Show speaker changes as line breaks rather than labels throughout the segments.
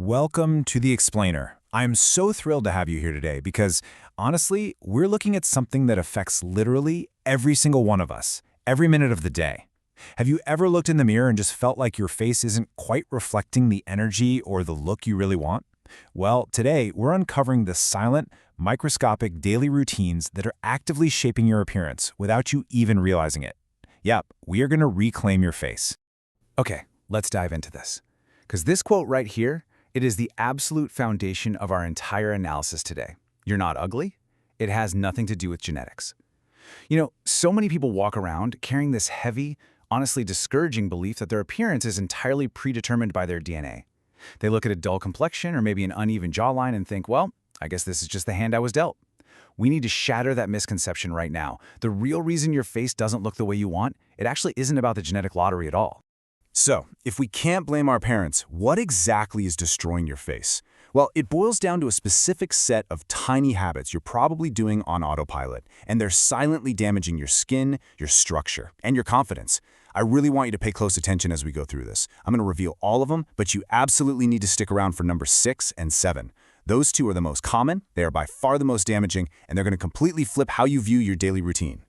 Welcome to The Explainer. I'm so thrilled to have you here today because, honestly, we're looking at something that affects literally every single one of us, every minute of the day. Have you ever looked in the mirror and just felt like your face isn't quite reflecting the energy or the look you really want? Well, today we're uncovering the silent, microscopic daily routines that are actively shaping your appearance without you even realizing it. Yep, we are going to reclaim your face. Okay, let's dive into this. Because this quote right here, it is the absolute foundation of our entire analysis today. You're not ugly. It has nothing to do with genetics. So many people walk around carrying this heavy, honestly discouraging belief that their appearance is entirely predetermined by their DNA. They look at a dull complexion or maybe an uneven jawline and think, well, I guess this is just the hand I was dealt. We need to shatter that misconception right now. The real reason your face doesn't look the way you want, it actually isn't about the genetic lottery at all. So, if we can't blame our parents, what exactly is destroying your face? Well, it boils down to a specific set of tiny habits you're probably doing on autopilot, and they're silently damaging your skin, your structure, and your confidence. I really want you to pay close attention as we go through this. I'm going to reveal all of them, but you absolutely need to stick around for number 6 and 7. Those two are the most common, they are by far the most damaging, and they're going to completely flip how you view your daily routine.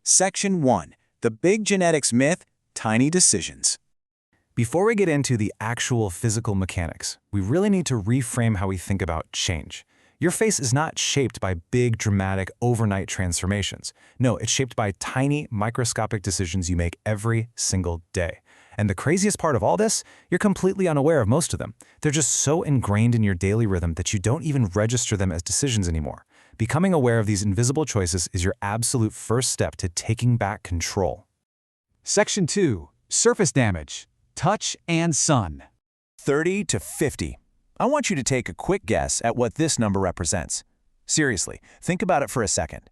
Section 1. The Big Genetics Myth, Tiny Decisions. Before we get into the actual physical mechanics, we really need to reframe how we think about change. Your face is not shaped by big, dramatic, overnight transformations. No, it's shaped by tiny, microscopic decisions you make every single day. And the craziest part of all this, you're completely unaware of most of them. They're just so ingrained in your daily rhythm that you don't even register them as decisions anymore. Becoming aware of these invisible choices is your absolute first step to taking back control.
Section 2. Surface damage. Touch and sun.
30 to 50. I want you to take a quick guess at what this number represents. Seriously, think about it for a second.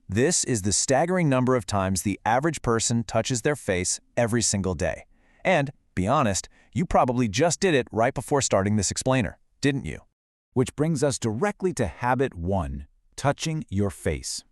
This is the staggering number of times the average person touches their face every single day. And, be honest, you probably just did it right before starting this explainer, didn't you? Which brings us directly to habit 1, touching your face.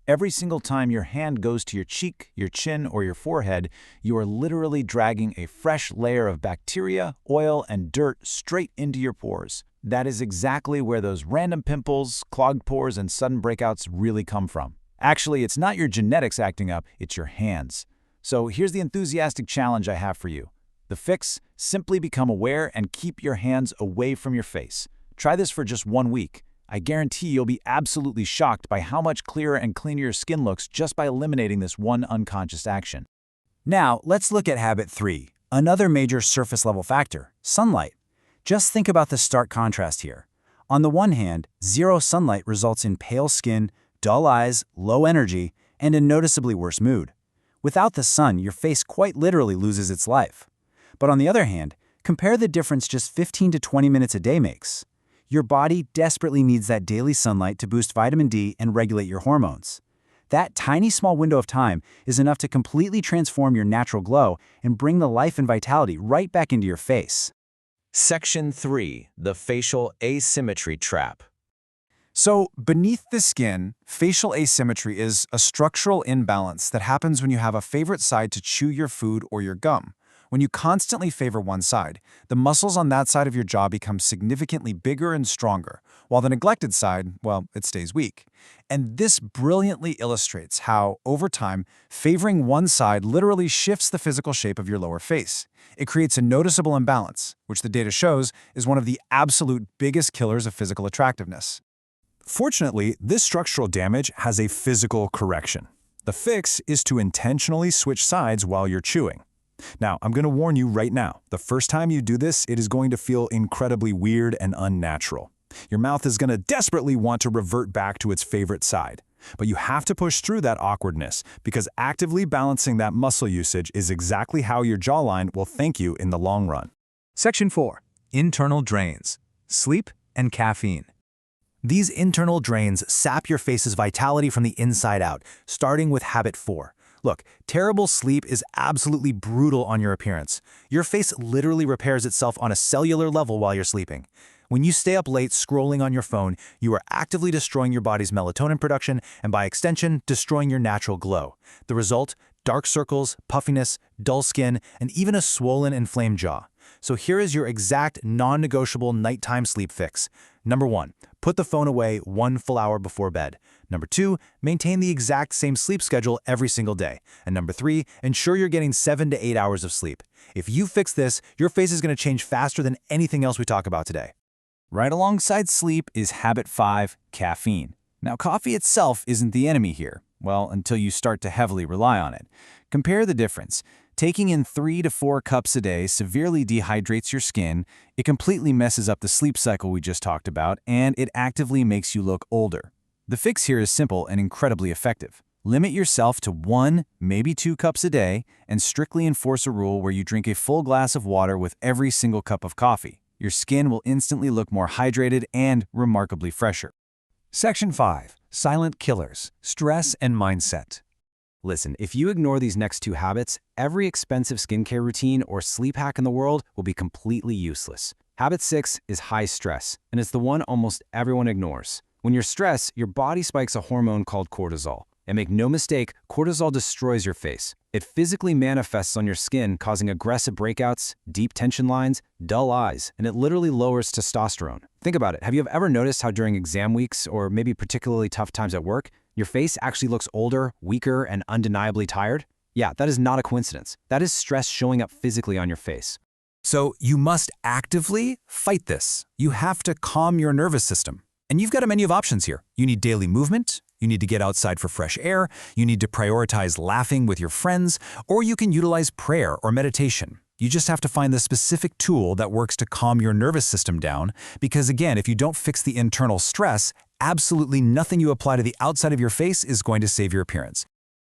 Every single time your hand goes to your cheek, your chin, or your forehead, you are literally dragging a fresh layer of bacteria, oil, and dirt straight into your pores. That is exactly where those random pimples, clogged pores, and sudden breakouts really come from. Actually, it's not your genetics acting up, it's your hands. So here's the enthusiastic challenge I have for you. The fix: simply become aware and keep your hands away from your face. Try this for just 1 week. I guarantee you'll be absolutely shocked by how much clearer and cleaner your skin looks just by eliminating this one unconscious action. Now, let's look at habit 3, another major surface-level factor, sunlight. Just think about the stark contrast here. On the one hand, zero sunlight results in pale skin, dull eyes, low energy, and a noticeably worse mood. Without the sun, your face quite literally loses its life. But on the other hand, compare the difference just 15 to 20 minutes a day makes. Your body desperately needs that daily sunlight to boost vitamin D and regulate your hormones. That tiny small window of time is enough to completely transform your natural glow and bring the life and vitality right back into your face.
Section 3. The Facial Asymmetry Trap.
So, beneath the skin, facial asymmetry is a structural imbalance that happens when you have a favorite side to chew your food or your gum. When you constantly favor one side, the muscles on that side of your jaw become significantly bigger and stronger, while the neglected side, well, it stays weak. And this brilliantly illustrates how, over time, favoring one side literally shifts the physical shape of your lower face. It creates a noticeable imbalance, which the data shows is one of the absolute biggest killers of physical attractiveness. Fortunately, this structural damage has a physical correction. The fix is to intentionally switch sides while you're chewing. Now, I'm going to warn you right now, the first time you do this, it is going to feel incredibly weird and unnatural. Your mouth is going to desperately want to revert back to its favorite side. But you have to push through that awkwardness, because actively balancing that muscle usage is exactly how your jawline will thank you in the long run.
Section 4. Internal drains. Sleep and caffeine.
These internal drains sap your face's vitality from the inside out, starting with habit 4. Look, terrible sleep is absolutely brutal on your appearance. Your face literally repairs itself on a cellular level while you're sleeping. When you stay up late scrolling on your phone, you are actively destroying your body's melatonin production and, by extension, destroying your natural glow. The result? Dark circles, puffiness, dull skin, and even a swollen, inflamed jaw. So here is your exact non-negotiable nighttime sleep fix. Number 1, put the phone away 1 full hour before bed. Number 2, maintain the exact same sleep schedule every single day. And number 3, ensure you're getting 7 to 8 hours of sleep. If you fix this, your face is going to change faster than anything else we talk about today. Right alongside sleep is habit 5, caffeine. Now, coffee itself isn't the enemy here. Well, until you start to heavily rely on it. Compare the difference. Taking in 3 to 4 cups a day severely dehydrates your skin, it completely messes up the sleep cycle we just talked about, and it actively makes you look older. The fix here is simple and incredibly effective. Limit yourself to 1, maybe 2 cups a day, and strictly enforce a rule where you drink a full glass of water with every single cup of coffee. Your skin will instantly look more hydrated and remarkably fresher.
Section 5. Silent Killers, Stress and Mindset.
Listen, if you ignore these next 2 habits, every expensive skincare routine or sleep hack in the world will be completely useless. Habit 6 is high stress, and it's the one almost everyone ignores. When you're stressed, your body spikes a hormone called cortisol. And make no mistake, cortisol destroys your face. It physically manifests on your skin, causing aggressive breakouts, deep tension lines, dull eyes, and it literally lowers testosterone. Think about it. Have you ever noticed how during exam weeks, or maybe particularly tough times at work, your face actually looks older, weaker, and undeniably tired? Yeah, that is not a coincidence. That is stress showing up physically on your face.
So you must actively fight this. You have to calm your nervous system. And you've got a menu of options here. You need daily movement, you need to get outside for fresh air, you need to prioritize laughing with your friends, or you can utilize prayer or meditation. You just have to find the specific tool that works to calm your nervous system down, because again, if you don't fix the internal stress, absolutely nothing you apply to the outside of your face is going to save your appearance.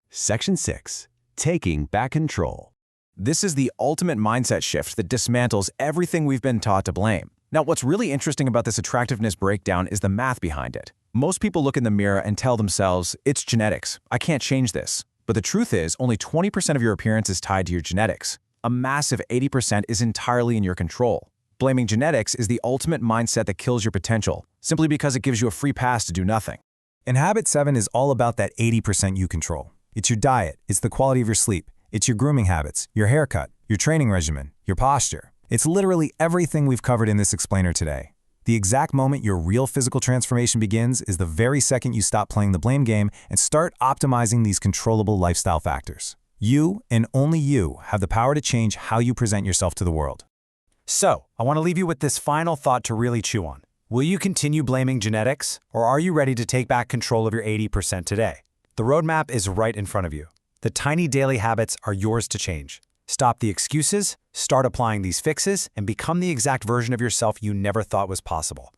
Section 6. Taking back control.
This is the ultimate mindset shift that dismantles everything we've been taught to blame. Now, what's really interesting about this attractiveness breakdown is the math behind it. Most people look in the mirror and tell themselves, it's genetics, I can't change this. But the truth is, only 20% of your appearance is tied to your genetics. A massive 80% is entirely in your control. Blaming genetics is the ultimate mindset that kills your potential, simply because it gives you a free pass to do nothing. And Habit 7 is all about that 80% you control. It's your diet, it's the quality of your sleep, it's your grooming habits, your haircut, your training regimen, your posture. It's literally everything we've covered in this explainer today. The exact moment your real physical transformation begins is the very second you stop playing the blame game and start optimizing these controllable lifestyle factors. You, and only you, have the power to change how you present yourself to the world. So, I want to leave you with this final thought to really chew on. Will you continue blaming genetics, or are you ready to take back control of your 80% today? The roadmap is right in front of you. The tiny daily habits are yours to change. Stop the excuses, start applying these fixes, and become the exact version of yourself you never thought was possible.